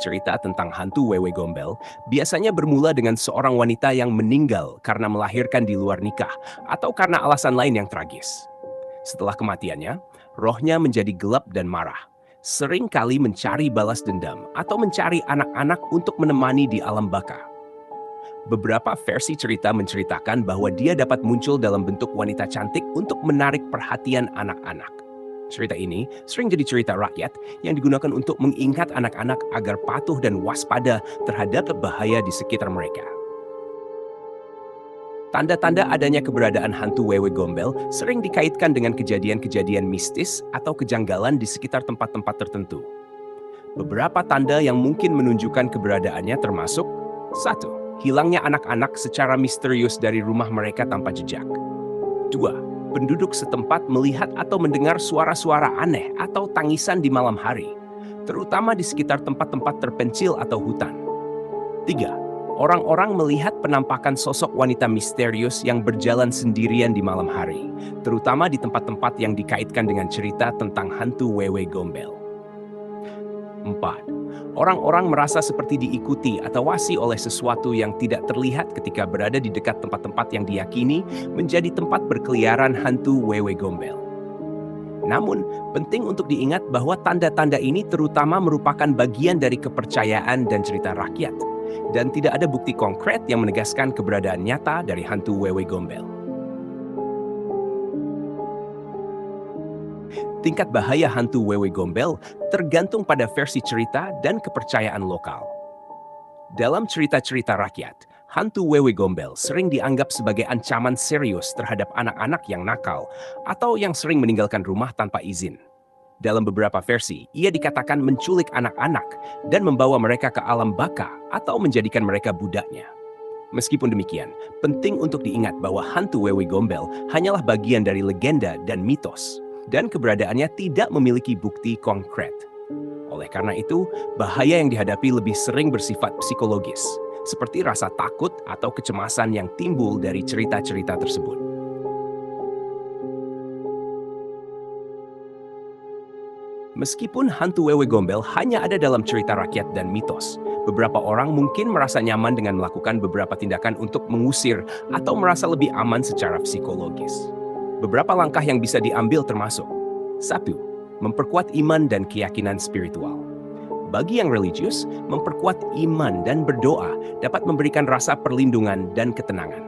cerita tentang hantu wewe gombel biasanya bermula dengan seorang wanita yang meninggal karena melahirkan di luar nikah atau karena alasan lain yang tragis. Setelah kematiannya, rohnya menjadi gelap dan marah. Sering kali mencari balas dendam atau mencari anak-anak untuk menemani di alam baka. Beberapa versi cerita menceritakan bahwa dia dapat muncul dalam bentuk wanita cantik untuk menarik perhatian anak-anak. Cerita ini sering jadi cerita rakyat yang digunakan untuk mengingat anak-anak agar patuh dan waspada terhadap bahaya di sekitar mereka. Tanda-tanda adanya keberadaan hantu wewe gombel sering dikaitkan dengan kejadian-kejadian mistis atau kejanggalan di sekitar tempat-tempat tertentu. Beberapa tanda yang mungkin menunjukkan keberadaannya termasuk 1. Hilangnya anak-anak secara misterius dari rumah mereka tanpa jejak. 2. Penduduk setempat melihat atau mendengar suara-suara aneh atau tangisan di malam hari, terutama di sekitar tempat-tempat terpencil atau hutan. 3. Orang-orang melihat penampakan sosok wanita misterius yang berjalan sendirian di malam hari, terutama di tempat-tempat yang dikaitkan dengan cerita tentang hantu wewe gombel. 4. Orang-orang merasa seperti diikuti atau wasi oleh sesuatu yang tidak terlihat ketika berada di dekat tempat-tempat yang diyakini menjadi tempat berkeliaran hantu wewe gombel. Namun, penting untuk diingat bahwa tanda-tanda ini terutama merupakan bagian dari kepercayaan dan cerita rakyat, dan tidak ada bukti konkret yang menegaskan keberadaan nyata dari hantu wewe gombel. Tingkat bahaya hantu wewe gombel tergantung pada versi cerita dan kepercayaan lokal. Dalam cerita-cerita rakyat, hantu wewe gombel sering dianggap sebagai ancaman serius terhadap anak-anak yang nakal atau yang sering meninggalkan rumah tanpa izin. Dalam beberapa versi, ia dikatakan menculik anak-anak dan membawa mereka ke alam baka atau menjadikan mereka budaknya. Meskipun demikian, penting untuk diingat bahwa hantu wewe gombel hanyalah bagian dari legenda dan mitos, dan keberadaannya tidak memiliki bukti konkret. Oleh karena itu, bahaya yang dihadapi lebih sering bersifat psikologis, seperti rasa takut atau kecemasan yang timbul dari cerita-cerita tersebut. Meskipun hantu wewe gombel hanya ada dalam cerita rakyat dan mitos, beberapa orang mungkin merasa nyaman dengan melakukan beberapa tindakan untuk mengusir atau merasa lebih aman secara psikologis. Beberapa langkah yang bisa diambil termasuk 1. Memperkuat iman dan keyakinan spiritual. Bagi yang religius, memperkuat iman dan berdoa dapat memberikan rasa perlindungan dan ketenangan.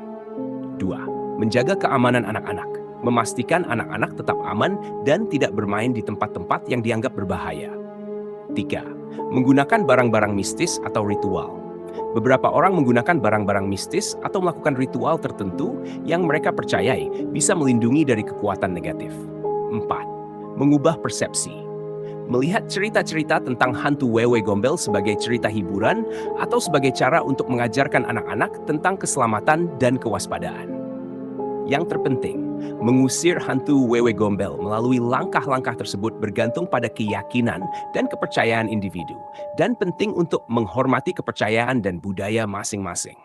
2. Menjaga keamanan anak-anak. Memastikan anak-anak tetap aman dan tidak bermain di tempat-tempat yang dianggap berbahaya. 3. Menggunakan barang-barang mistis atau ritual. Beberapa orang menggunakan barang-barang mistis atau melakukan ritual tertentu yang mereka percayai bisa melindungi dari kekuatan negatif. 4. Mengubah persepsi. Melihat cerita-cerita tentang hantu wewe gombel sebagai cerita hiburan atau sebagai cara untuk mengajarkan anak-anak tentang keselamatan dan kewaspadaan. Yang terpenting, mengusir hantu wewe gombel melalui langkah-langkah tersebut bergantung pada keyakinan dan kepercayaan individu, dan penting untuk menghormati kepercayaan dan budaya masing-masing.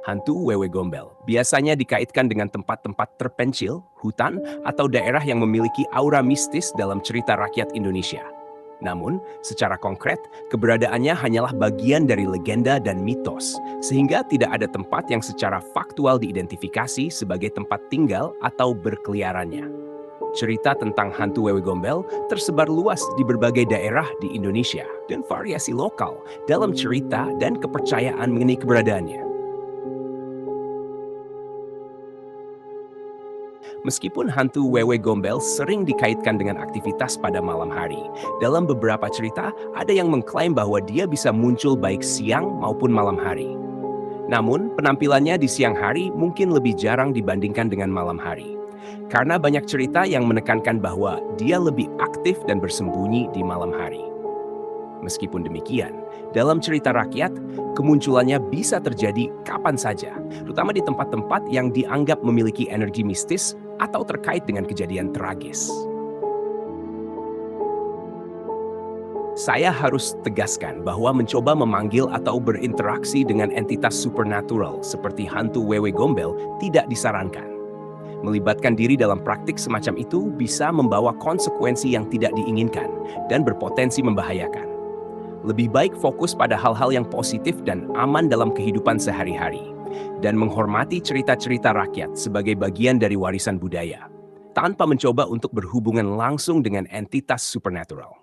Hantu wewe gombel biasanya dikaitkan dengan tempat-tempat terpencil, hutan, atau daerah yang memiliki aura mistis dalam cerita rakyat Indonesia. Namun, secara konkret, keberadaannya hanyalah bagian dari legenda dan mitos, sehingga tidak ada tempat yang secara faktual diidentifikasi sebagai tempat tinggal atau berkeliarannya. Cerita tentang hantu wewe gombel tersebar luas di berbagai daerah di Indonesia dan variasi lokal dalam cerita dan kepercayaan mengenai keberadaannya. Meskipun hantu wewe gombel sering dikaitkan dengan aktivitas pada malam hari, dalam beberapa cerita ada yang mengklaim bahwa dia bisa muncul baik siang maupun malam hari. Namun, penampilannya di siang hari mungkin lebih jarang dibandingkan dengan malam hari, karena banyak cerita yang menekankan bahwa dia lebih aktif dan bersembunyi di malam hari. Meskipun demikian, dalam cerita rakyat, kemunculannya bisa terjadi kapan saja, terutama di tempat-tempat yang dianggap memiliki energi mistis atau terkait dengan kejadian tragis. Saya harus tegaskan bahwa mencoba memanggil atau berinteraksi dengan entitas supernatural seperti hantu wewe gombel tidak disarankan. Melibatkan diri dalam praktik semacam itu bisa membawa konsekuensi yang tidak diinginkan dan berpotensi membahayakan. Lebih baik fokus pada hal-hal yang positif dan aman dalam kehidupan sehari-hari, dan menghormati cerita-cerita rakyat sebagai bagian dari warisan budaya, tanpa mencoba untuk berhubungan langsung dengan entitas supernatural.